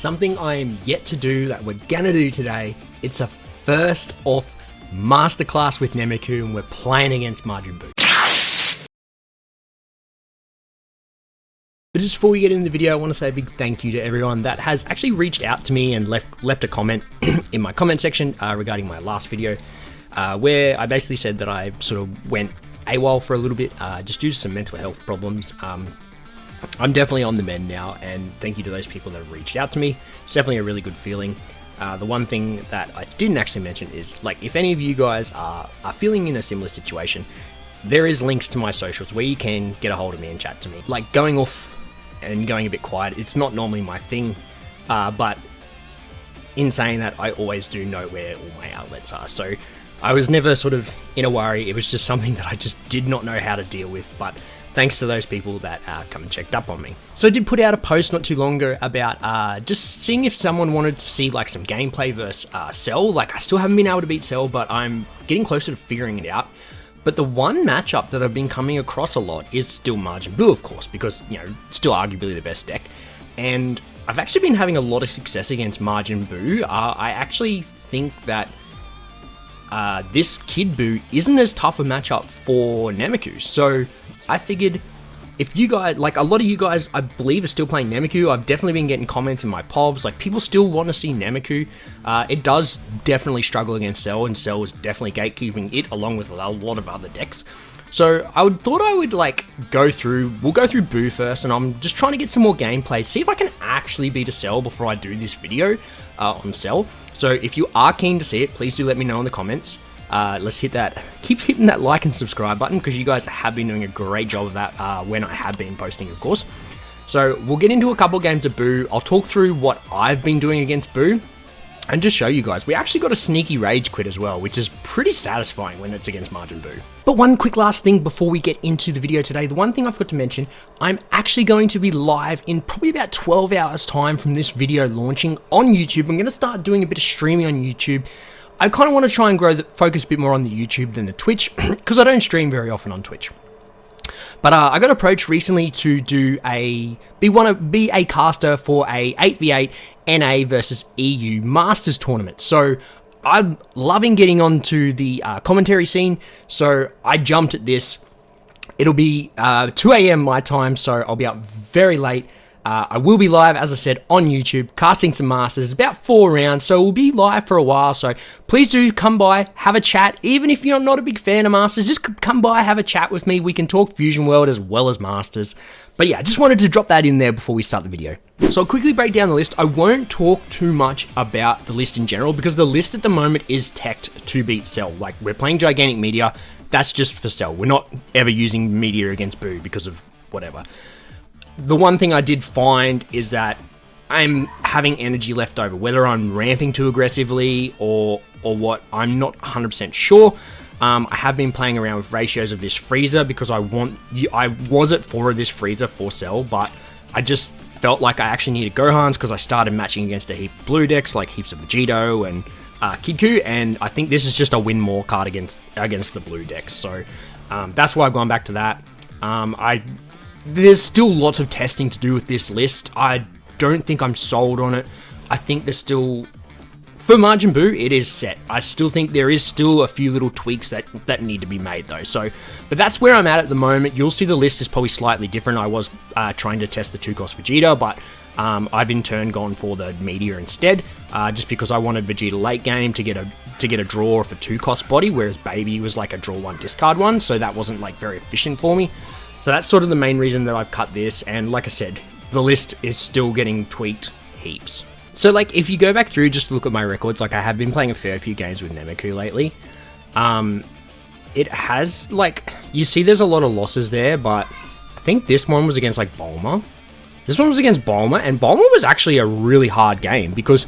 something I am yet to do that we're gonna do today. It's a first off Masterclass with Namiku, and we're playing against Majin Buu. But just before we get into the video, I want to say a big thank you to everyone that has actually reached out to me and left a comment in my comment section regarding my last video, where I basically said that I sort of went AWOL for a little bit, just due to some mental health problems. I'm definitely on the mend now, and thank you to those people that have reached out to me. It's definitely a really good feeling. The one thing that I didn't actually mention is, like, if any of you guys are feeling in a similar situation, there is links to my socials where you can get a hold of me and chat to me. Like, going off and going a bit quiet, it's not normally my thing, but in saying that, I always do know where all my outlets are. So I was never sort of in a worry. It was just something that I just did not know how to deal with, but thanks to those people that come and checked up on me. So I did put out a post not too long ago about just seeing if someone wanted to see like some gameplay versus Cell. Like, I still haven't been able to beat Cell, but I'm getting closer to figuring it out. But the one matchup that I've been coming across a lot is still Majin Buu, of course, because, you know, still arguably the best deck. And I've actually been having a lot of success against Majin Buu. I actually think that this Kid Buu isn't as tough a matchup for Namiku. So I figured if you guys, like a lot of you guys, I believe, are still playing Namiku. I've definitely been getting comments in my povs, like people still want to see Namiku. It does definitely struggle against Cell, and Cell is definitely gatekeeping it along with a lot of other decks. So thought I would like we'll go through Buu first, and I'm just trying to get some more gameplay, see if I can actually beat a Cell before I do this video on Cell. So if you are keen to see it, please do let me know in the comments. Let's keep hitting that like and subscribe button, because you guys have been doing a great job of that when I have been posting, of course. So we'll get into a couple games of Buu. I'll talk through what I've been doing against Buu, and just show you guys. We actually got a sneaky rage quit as well, which is pretty satisfying when it's against Majin Buu. But one quick last thing before we get into the video today, the one thing I've got to mention, I'm actually going to be live in probably about 12 hours time from this video launching on YouTube. I'm going to start doing a bit of streaming on YouTube. I kind of want to try and focus a bit more on the YouTube than the Twitch, because I don't stream very often on Twitch. But I got approached recently to be a caster for a 8v8 NA versus EU Masters tournament. So I'm loving getting onto the commentary scene, so I jumped at this. It'll be 2 AM my time, so I'll be up very late. I will be live, as I said, on YouTube, casting some Masters, about 4 rounds, so we'll be live for a while, so please do come by, have a chat. Even if you're not a big fan of Masters, just come by, have a chat with me. We can talk Fusion World as well as Masters. But yeah, I just wanted to drop that in there before we start the video. So I'll quickly break down the list. I won't talk too much about the list in general, because the list at the moment is teched to beat Cell. Like, we're playing Gigantic Meteor, that's just for Cell. We're not ever using Meteor against Buu because of whatever. The one thing I did find is that I'm having energy left over, whether I'm ramping too aggressively or what, I'm not 100% sure. I have been playing around with ratios of this freezer, because I was at 4 of this freezer for Cell, but I just felt like I actually needed Gohans, because I started matching against a heap of blue decks, like heaps of Vegito and Kid Buu, and I think this is just a win more card against the blue decks. So that's why I've gone back to that. There's still lots of testing to do with this list. I don't think I'm sold on it. I think there's still, for Majin Buu, it is set. I still think there is still a few little tweaks that need to be made though. But that's where I'm at the moment. You'll see the list is probably slightly different. I was trying to test the 2-cost Vegeta, but I've in turn gone for the Meteor instead, just because I wanted Vegeta late game to get a draw of a 2-cost body, whereas Baby was like a draw 1, discard 1, so that wasn't like very efficient for me. So that's sort of the main reason that I've cut this, and like I said, the list is still getting tweaked heaps. So like, if you go back through just to look at my records, like I have been playing a fair few games with Namiku lately. It has, like, you see there's a lot of losses there, but I think this one was against like Bulma. This one was against Bulma, and Bulma was actually a really hard game, because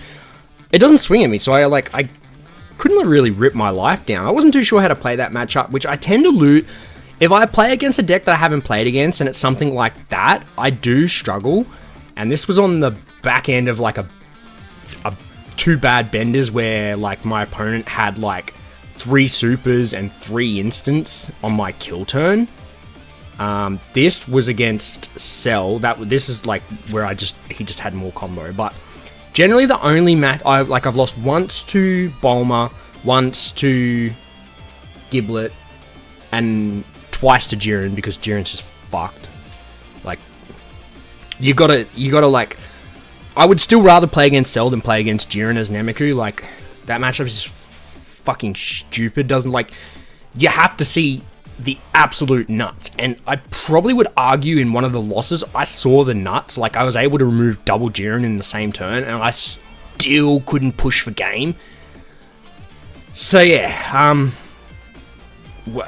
it doesn't swing at me, so I couldn't really rip my life down. I wasn't too sure how to play that matchup, which I tend to loot. If I play against a deck that I haven't played against, and it's something like that, I do struggle. And this was on the back end of like a 2 bad benders, where like my opponent had like 3 supers and 3 instants on my kill turn. This was against Cell. This is like where he just had more combo, but Generally, the only match I've lost once to Bulma, once to Giblet, and twice to Jiren because Jiren's just fucked. Like, you gotta like. I would still rather play against Cell than play against Jiren as Namiku. Like, that matchup is just fucking stupid. Doesn't, like, you have to see the absolute nuts. And I probably would argue in one of the losses, I saw the nuts. Like, I was able to remove double Jiren in the same turn, and I still couldn't push for game. So yeah,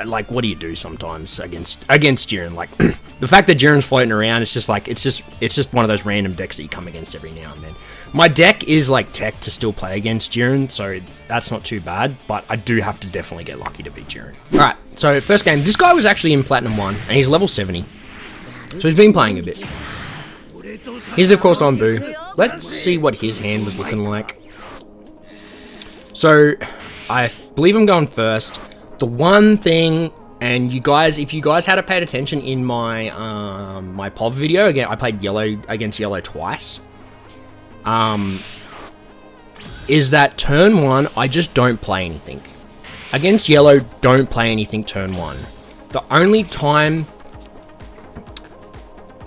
like, what do you do sometimes against Jiren? Like, the fact that Jiren's floating around, it's just like, it's just one of those random decks that you come against every now and then. My deck is like tech to still play against Jiren, so that's not too bad, but I do have to definitely get lucky to beat Jiren. Alright, so first game, this guy was actually in Platinum 1, and he's level 70. So he's been playing a bit. He's of course on Buu. Let's see what his hand was looking like. So, I believe I'm going first. The one thing, and you guys, if you guys had paid attention in my my POV video, again, I played yellow against yellow twice. Is that turn 1, I just don't play anything. Against yellow, don't play anything turn 1. The only time,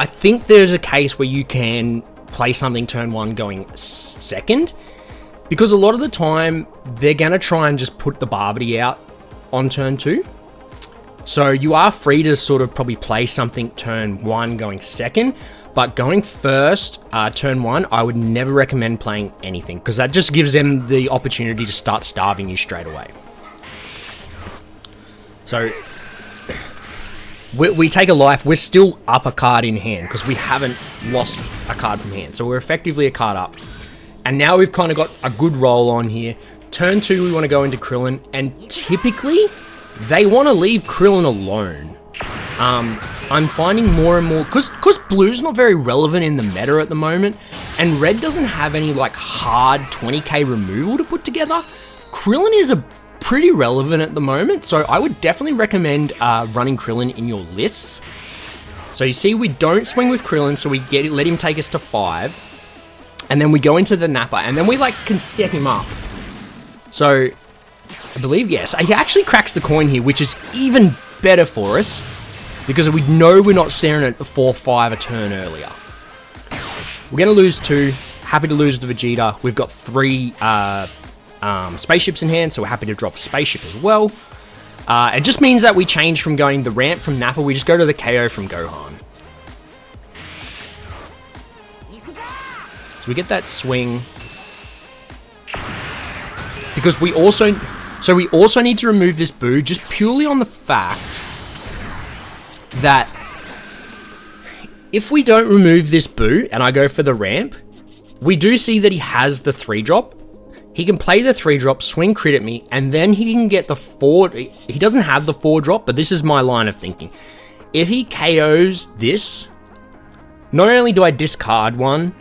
I think there's a case where you can play something turn 1 going second, because a lot of the time, they're going to try and just put the Barbity out on turn 2. So you are free to sort of probably play something turn 1 going second, but going first, turn 1, I would never recommend playing anything, because that just gives them the opportunity to start starving you straight away. So, we take a life, we're still up a card in hand, because we haven't lost a card from hand, so we're effectively a card up. And now we've kind of got a good roll on here. Turn 2, we want to go into Krillin, and typically, they want to leave Krillin alone. I'm finding more and more, because Blue's not very relevant in the meta at the moment, and Red doesn't have any, like, hard 20k removal to put together, Krillin is pretty relevant at the moment, so I would definitely recommend running Krillin in your lists. So you see, we don't swing with Krillin, so we let him take us to 5, and then we go into the Nappa, and then we, like, can set him up. So, I believe, yes, he actually cracks the coin here, which is even better for us, because we know we're not staring at the 4-5 a turn earlier. We're going to lose 2, happy to lose the Vegeta. We've got 3 spaceships in hand, so we're happy to drop a spaceship as well. It just means that we change from going the ramp from Nappa, we just go to the KO from Gohan. So we get that swing. Because we also need to remove this Buu just purely on the fact that if we don't remove this Buu and I go for the ramp, we do see that he has the 3-drop. He can play the 3-drop, swing crit at me, and then he can get the 4... He doesn't have the 4-drop, but this is my line of thinking. If he KOs this, not only do I discard one,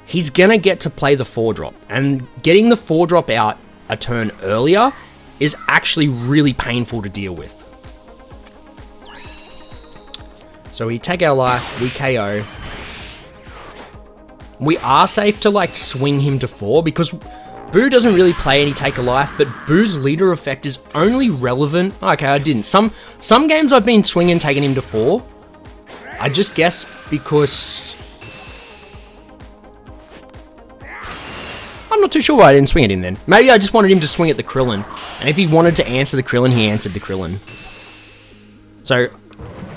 he's gonna get to play the 4-drop. And getting the 4-drop out a turn earlier is actually really painful to deal with. So we take our life, we KO. We are safe to, like, swing him to 4, because Buu doesn't really play any take a life, but Buu's leader effect is only relevant... Okay, I didn't. Some games I've been swinging, taking him to 4. I just guess because... I'm not too sure why I didn't swing at him then. Maybe I just wanted him to swing at the Krillin. And if he wanted to answer the Krillin, he answered the Krillin. So,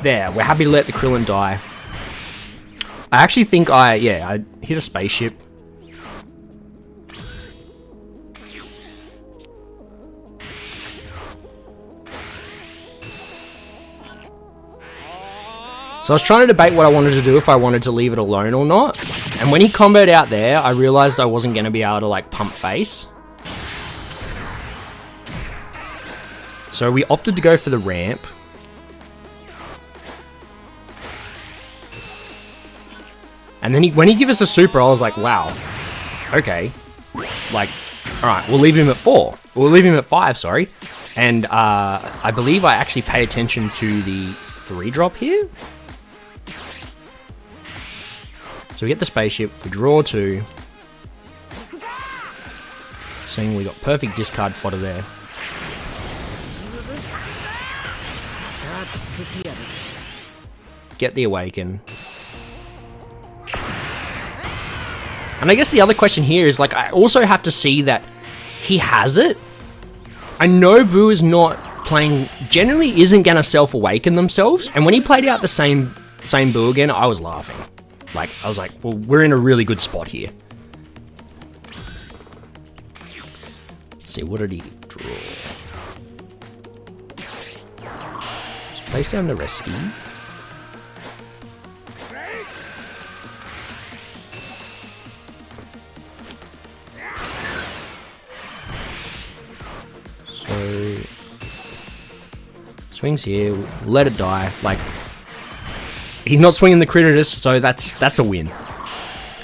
there. We're happy to let the Krillin die. I actually think I hit a spaceship. So I was trying to debate what I wanted to do, if I wanted to leave it alone or not. And when he comboed out there, I realized I wasn't going to be able to, like, pump face. So we opted to go for the ramp. And then when he gave us a super, I was like, wow. Okay. Like, alright, we'll leave him at 4. We'll leave him at 5, sorry. And I believe I actually pay attention to the 3-drop here. So we get the spaceship, we draw 2. Seeing we got perfect discard fodder there. Get the awaken. And I guess the other question here is, like, I also have to see that he has it. I know Buu is not playing, generally isn't going to self-awaken themselves. And when he played out the same Buu again, I was laughing. Like, I was like, well, we're in a really good spot here. Let's see, what did he draw? Just place down the Rescue. So, swings here, let it die. Like, he's not swinging the Crititus, so that's a win.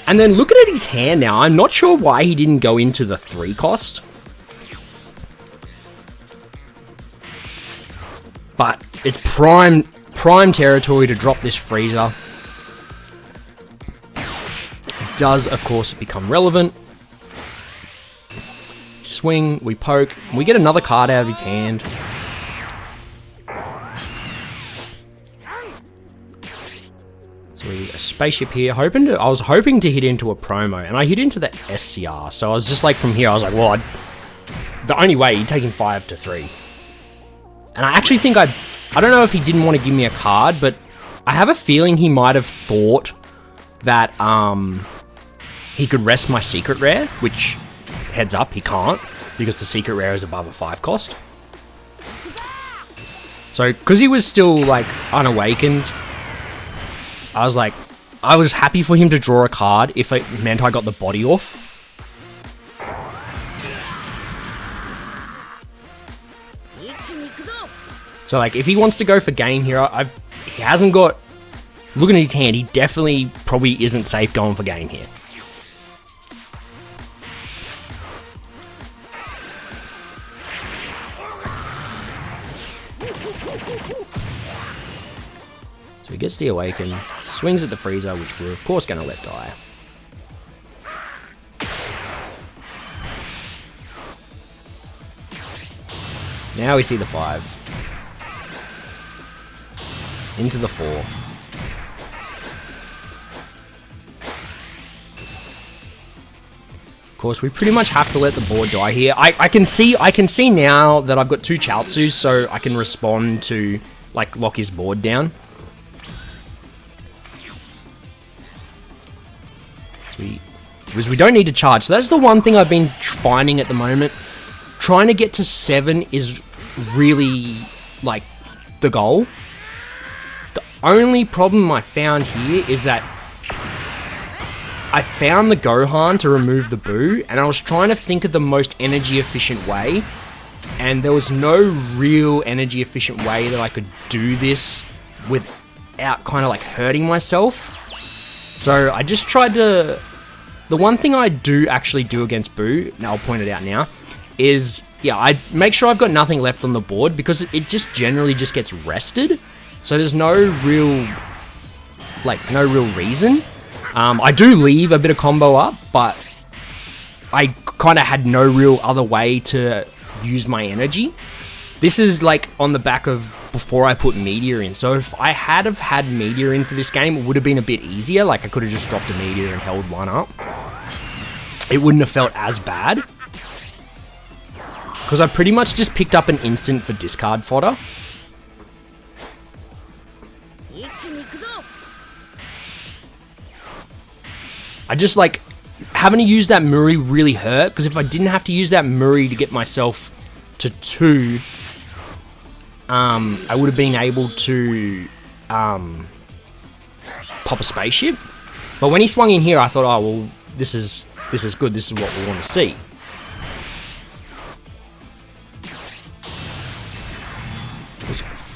And then looking at his hand now, I'm not sure why he didn't go into the 3 cost. But it's prime territory to drop this Freezer. It does, of course, become relevant. Swing, we poke, we get another card out of his hand. So a spaceship here. I was hoping to hit into a promo, and I hit into the SCR. So I was just like, from here, I was like, well, the only way, he'd take him 5 to 3. And I actually think I don't know if he didn't want to give me a card, but I have a feeling he might have thought that he could rest my secret rare, which, heads up, he can't, because the secret rare is above a 5 cost. So, because he was still, like, unawakened, I was like, I was happy for him to draw a card if it meant I got the body off. So, like, if he wants to go for game here, he hasn't got... Looking at his hand, he definitely probably isn't safe going for game here. So he gets the awaken, swings at the Freezer, which we're of course going to let die. Now we see the 5. Into the 4. Of course, we pretty much have to let the board die here. I can see now that I've got 2 Chaozus, so I can respond to, like, lock his board down. Because we don't need to charge. So that's the one thing I've been finding at the moment. Trying to get to 7 is really, like, the goal. The only problem I found here is that I found the Gohan to remove the Buu, and I was trying to think of the most energy efficient way, and there was no real energy efficient way that I could do this without kind of like hurting myself. So I just tried to... The one thing I do actually do against Buu, now I'll point it out now, is, yeah, I make sure I've got nothing left on the board, because it just generally just gets rested. So there's no real reason. I do leave a bit of combo up, but I kind of had no real other way to use my energy. This is like on the back of before I put Meteor in. So if I had have had Meteor in for this game, it would have been a bit easier. Like I could have just dropped a Meteor and held one up. It wouldn't have felt as bad. Because I pretty much just picked up an instant for discard fodder. I just like, having to use that Muri really hurt, because if I didn't have to use that Muri to get myself to 2, I would have been able to pop a spaceship. But when he swung in here, I thought, oh, well, this is good, this is what we want to see.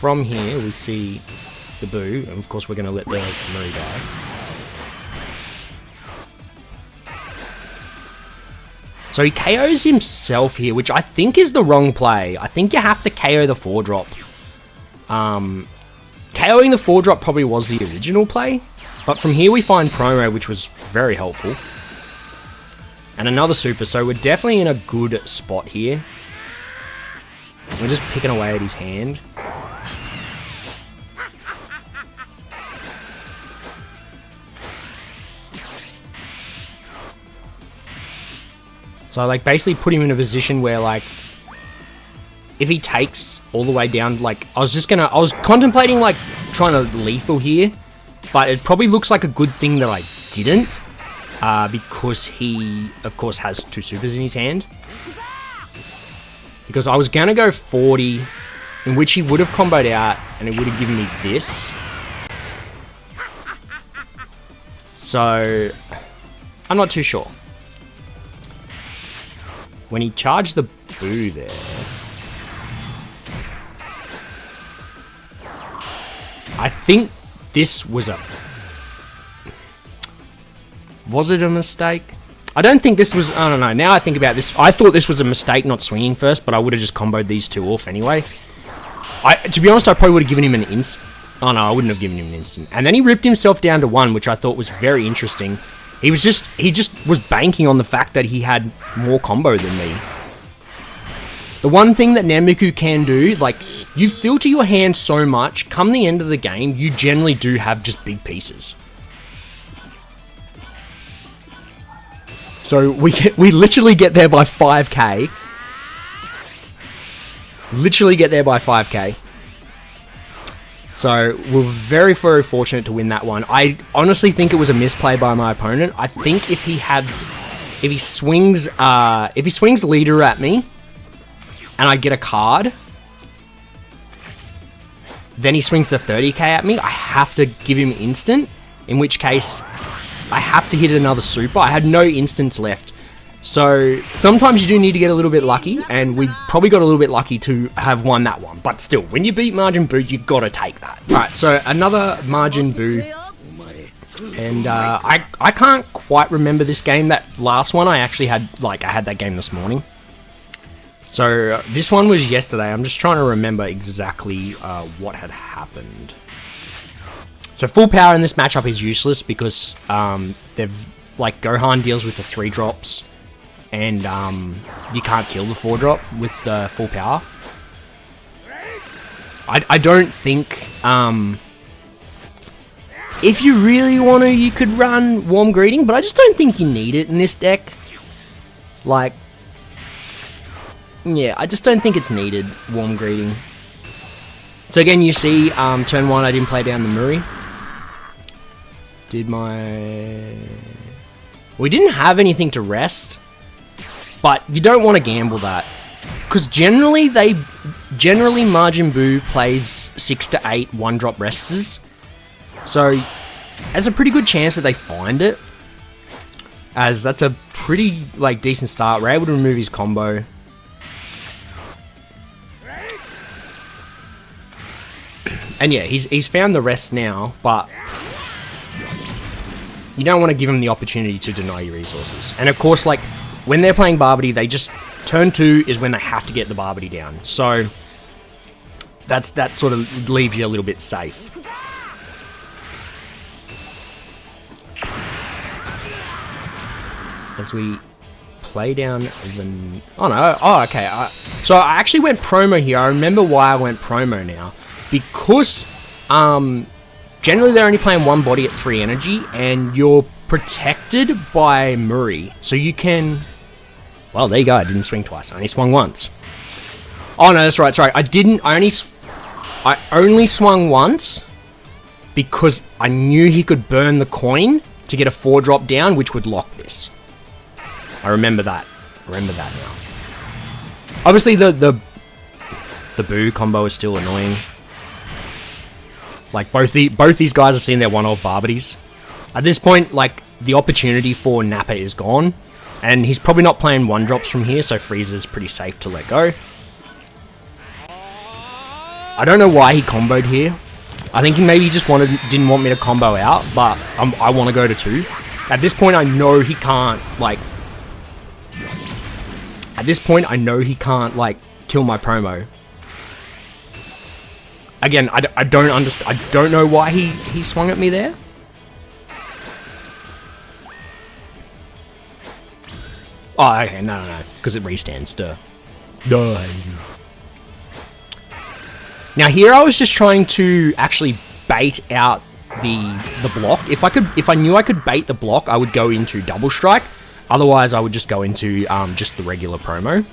From here, we see the Buu, and of course we're going to let the Muri die. So he KOs himself here, which I think is the wrong play. I think you have to KO the 4-drop. KOing the 4-drop probably was the original play. But from here we find promo, which was very helpful. And another super, so we're definitely in a good spot here. We're just picking away at his hand. So like basically put him in a position where like if he takes all the way down, like I was contemplating like trying to lethal here, but it probably looks like a good thing that I didn't, because he of course has 2 supers in his hand. Because I was gonna go 40, in which he would have comboed out and it would have given me this. So I'm not too sure. When he charged the Buu there, I think this was was it a mistake? I don't think this was, I don't know, now I think about this, I thought this was a mistake not swinging first, but I would have just comboed these 2 off anyway. To be honest, I probably would have given him an instant. Oh no, I wouldn't have given him an instant. And then he ripped himself down to 1, which I thought was very interesting. He just was banking on the fact that he had more combo than me. The one thing that Namiku can do, like, you filter your hand so much, come the end of the game, you generally do have just big pieces. So we literally get there by 5k. Literally get there by 5k. So we're very, very fortunate to win that one. I honestly think it was a misplay by my opponent. I think if he swings leader at me, and I get a card, then he swings the 30k at me, I have to give him instant, in which case I have to hit another super. I had no instants left. So sometimes you do need to get a little bit lucky, and we probably got a little bit lucky to have won that one. But still, when you beat Majin Buu, you gotta take that. Alright, so another Majin Buu. And I can't quite remember this game. That last one I actually had, I had that game this morning. So this one was yesterday. I'm just trying to remember exactly what had happened. So full power in this matchup is useless because Gohan deals with the 3 drops. And you can't kill the 4 drop with the full power. I don't think, if you really want to, you could run Warm Greeting, but I just don't think you need it in this deck. Yeah, I just don't think it's needed, Warm Greeting. So again, you see, turn 1, I didn't play down the Muri. We didn't have anything to rest. But you don't want to gamble that, because generally Majin Buu plays 6 to 8 1-drop resters, so there's a pretty good chance that they find it, as that's a pretty decent start. We're able to remove his combo. And yeah, he's found the rest now, but you don't want to give him the opportunity to deny your resources. And of course, when they're playing Barbity, they just... Turn 2 is when they have to get the Barbity down. So, that sort of leaves you a little bit safe. As we play down the... Oh no, oh okay. So I actually went promo here. I remember why I went promo now. Because, generally they're only playing 1 body at 3 energy, and you're protected by Muri. So you can... Well, there you go. I didn't swing twice. I only swung once. Oh, no, that's right. Sorry. I only swung once because I knew he could burn the coin to get a 4-drop down, which would lock this. I remember that. Remember that now. Obviously, the Buu combo is still annoying. Both these guys have seen their one-off Barbities. At this point, the opportunity for Nappa is gone. And he's probably not playing 1-drops from here, so Frieza's pretty safe to let go. I don't know why he comboed here. I think he maybe just didn't want me to combo out, but I want to go to 2. At this point, I know he can't, kill my promo. Again, I don't understand. I don't know why he swung at me there. Oh, okay, no, because it restands, duh. Duh. Now here I was just trying to actually bait out the block. If I knew I could bait the block, I would go into double strike. Otherwise, I would just go into just the regular promo.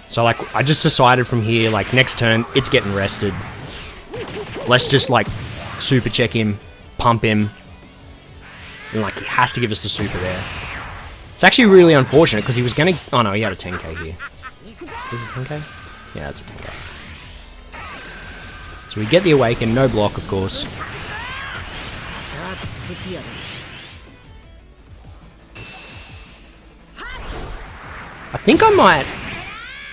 So like, I just decided from here, like next turn, it's getting rested. Let's just like super check him, pump him, and like he has to give us the super there. It's actually really unfortunate because he was gonna. Oh no, he had a 10k here. Is it 10k? Yeah, that's a 10k. So we get the awaken, no block, of course. I think I might.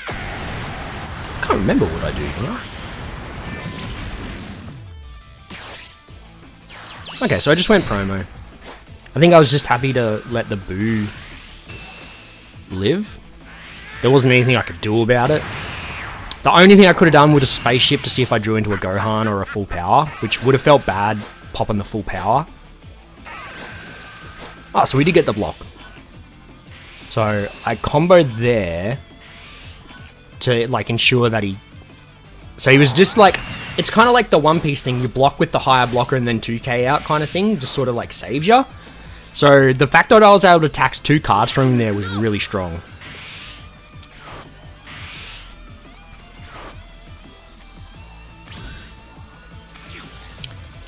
I can't remember what I do here. Okay, so I just went promo. I think I was just happy to let the Buu live. There wasn't anything I could do about it. The only thing I could have done was a spaceship to see if I drew into a Gohan or a full power, which would have felt bad popping the full power. Ah, so we did get the block. So I comboed there to like ensure that he... So he was just like... It's kind of like the One Piece thing. You block with the higher blocker and then 2k out kind of thing. Just sort of like saves you. So the fact that I was able to tax 2 cards from him there was really strong.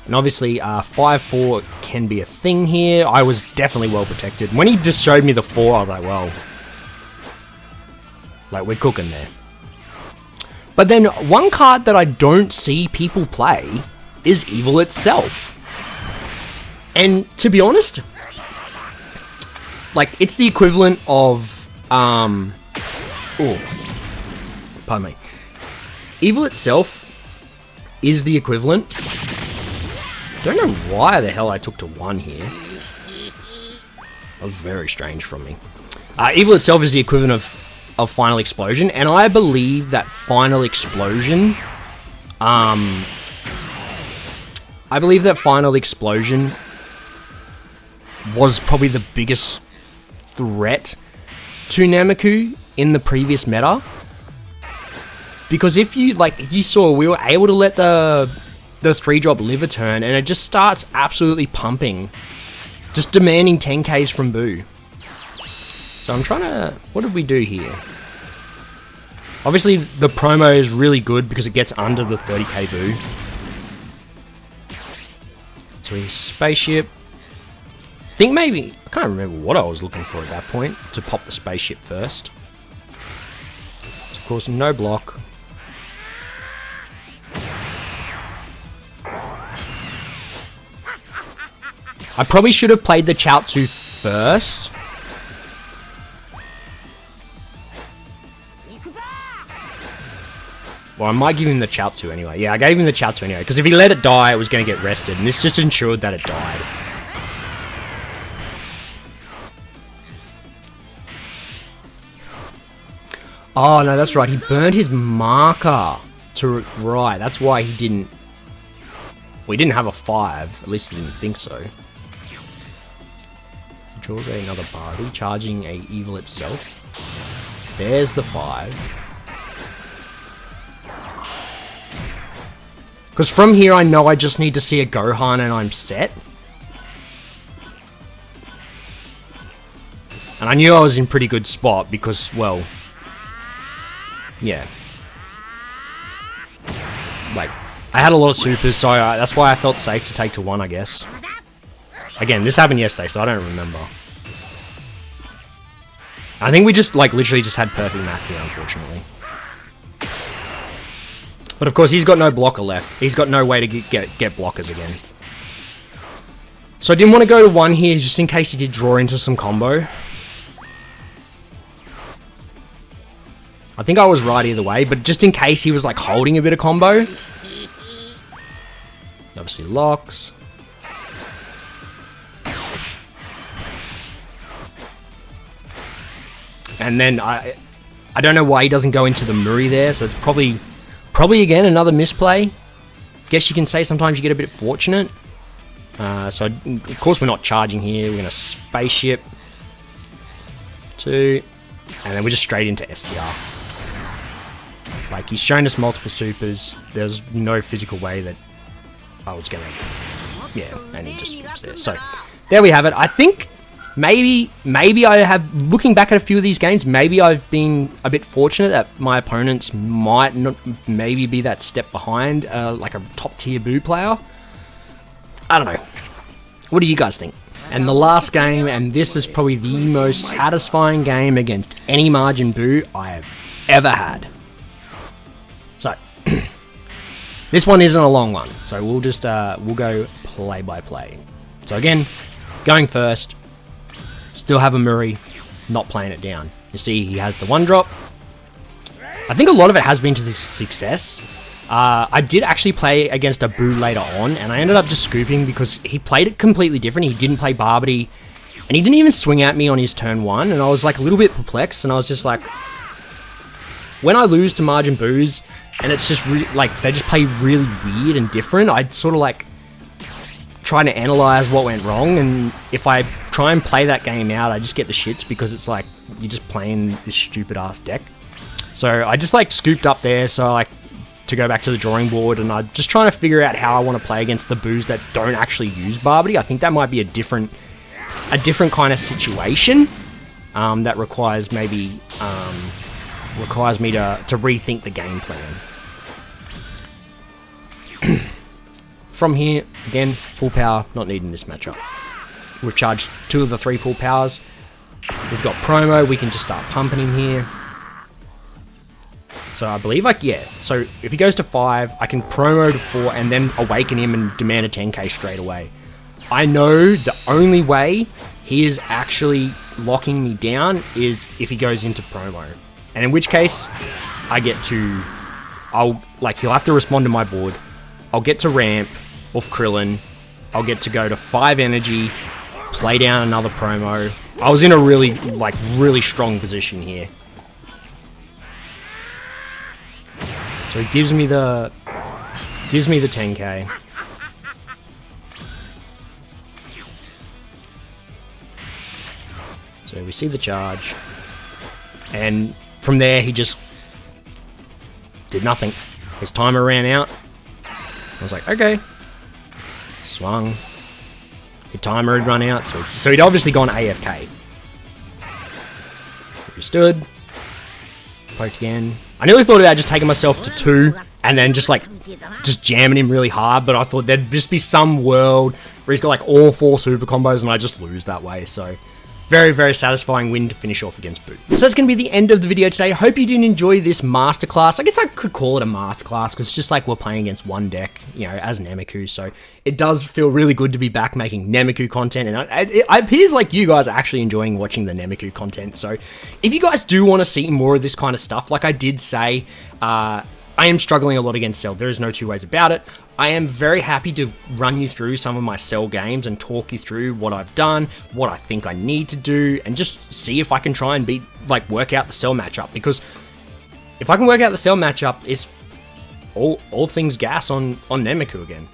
And obviously 5-4 can be a thing here. I was definitely well protected. When he just showed me the 4, I was like, well... Like, we're cooking there. But then, one card that I don't see people play is Evil itself. And, to be honest... Like, it's the equivalent of... Oh, pardon me. Evil itself is the equivalent... Don't know why the hell I took to 1 here. That was very strange from me. Evil itself is the equivalent of Final Explosion, and I believe that Final Explosion... I believe that Final Explosion was probably the biggest threat to Namiku in the previous meta. Because if you, like, you saw, we were able to let the 3-drop live a turn, and it just starts absolutely pumping. Just demanding 10Ks from Buu. So I'm trying to... What did we do here? Obviously, the promo is really good because it gets under the 30k Buu. So he's spaceship. I think maybe... I can't remember what I was looking for at that point to pop the spaceship first. So of course, no block. I probably should have played the Chaozu first. Well, I might give him the Chaozu anyway. Yeah, I gave him the Chaozu anyway. Because if he let it die, it was going to get rested. And this just ensured that it died. Oh, no, that's right. He burned his marker. Right, that's why he didn't... Well, he didn't have a 5. At least he didn't think so. Draws another Barbie, charging a Evil itself. There's the 5. Because from here I know I just need to see a Gohan and I'm set. And I knew I was in pretty good spot because, well... Yeah. Like, I had a lot of supers, so that's why I felt safe to take to 1, I guess. Again, this happened yesterday, so I don't remember. I think we just, like, literally just had perfect math here, unfortunately. But of course, he's got no blocker left. He's got no way to get blockers again. So I didn't want to go to 1 here, just in case he did draw into some combo. I think I was right either way, but just in case he was, like, holding a bit of combo. Obviously locks. And then I don't know why he doesn't go into the Muri there, so it's probably again another misplay. Guess you can say sometimes you get a bit fortunate. So of course we're not charging here. We're gonna spaceship. 2, and then we're just straight into SCR. Like, he's shown us multiple supers. There's no physical way that I was gonna... Yeah, and he just was there. So, there we have it. I think maybe I have... Looking back at a few of these games, maybe I've been a bit fortunate that my opponents might not maybe be that step behind, like a top-tier Buu player. I don't know. What do you guys think? And the last game, and this is probably the most satisfying game against any Majin Buu I have ever had. So, this one isn't a long one, so we'll just, we'll go play by play. So again, going first, still have a Muri, not playing it down. You see he has the 1-drop. I think a lot of it has been to the success. I did actually play against a Buu later on, and I ended up just scooping because he played it completely different. He didn't play Barbity, and he didn't even swing at me on his turn 1, and I was like a little bit perplexed, and I was just like, when I lose to Majin Buus, and it's just like, they just play really weird and different, I'd sort of like try to analyze what went wrong, and if I try and play that game out, I just get the shits because it's like, you're just playing this stupid ass deck. So I just like scooped up there, so like, to go back to the drawing board, and I'm just trying to figure out how I want to play against the Buus that don't actually use Barbity. I think that might be a different kind of situation that requires maybe requires me to rethink the game plan. From here, again, full power, not needing this matchup. We've charged 2 of the 3 full powers. We've got promo, we can just start pumping him here. So I believe, like, yeah, so if he goes to 5, I can promo to 4 and then awaken him and demand a 10k straight away. I know the only way he is actually locking me down is if he goes into promo. And in which case, I get to, he'll have to respond to my board. I'll get to ramp off Krillin. I'll get to go to 5 energy, play down another promo. I was in a really strong position here. So he gives me the 10k. So we see the charge, and from there he just did nothing. His timer ran out. I was like, okay. Swung. His timer had run out, so he'd obviously gone AFK. We stood. Poked again. I nearly thought about just taking myself to 2 and then just jamming him really hard, but I thought there'd just be some world where he's got like all 4 super combos and I just lose that way. So very, very satisfying win to finish off against Buu. So that's going to be the end of the video today. Hope you did enjoy this masterclass. I guess I could call it a masterclass because it's just like we're playing against one deck, you know, as Namiku. So it does feel really good to be back making Namiku content. And it appears like you guys are actually enjoying watching the Namiku content. So if you guys do want to see more of this kind of stuff, like I did say, I am struggling a lot against Cell. There is no two ways about it. I am very happy to run you through some of my Cell games and talk you through what I've done, what I think I need to do, and just see if I can try and work out the Cell matchup. Because if I can work out the Cell matchup, it's all things gas on Namiku again.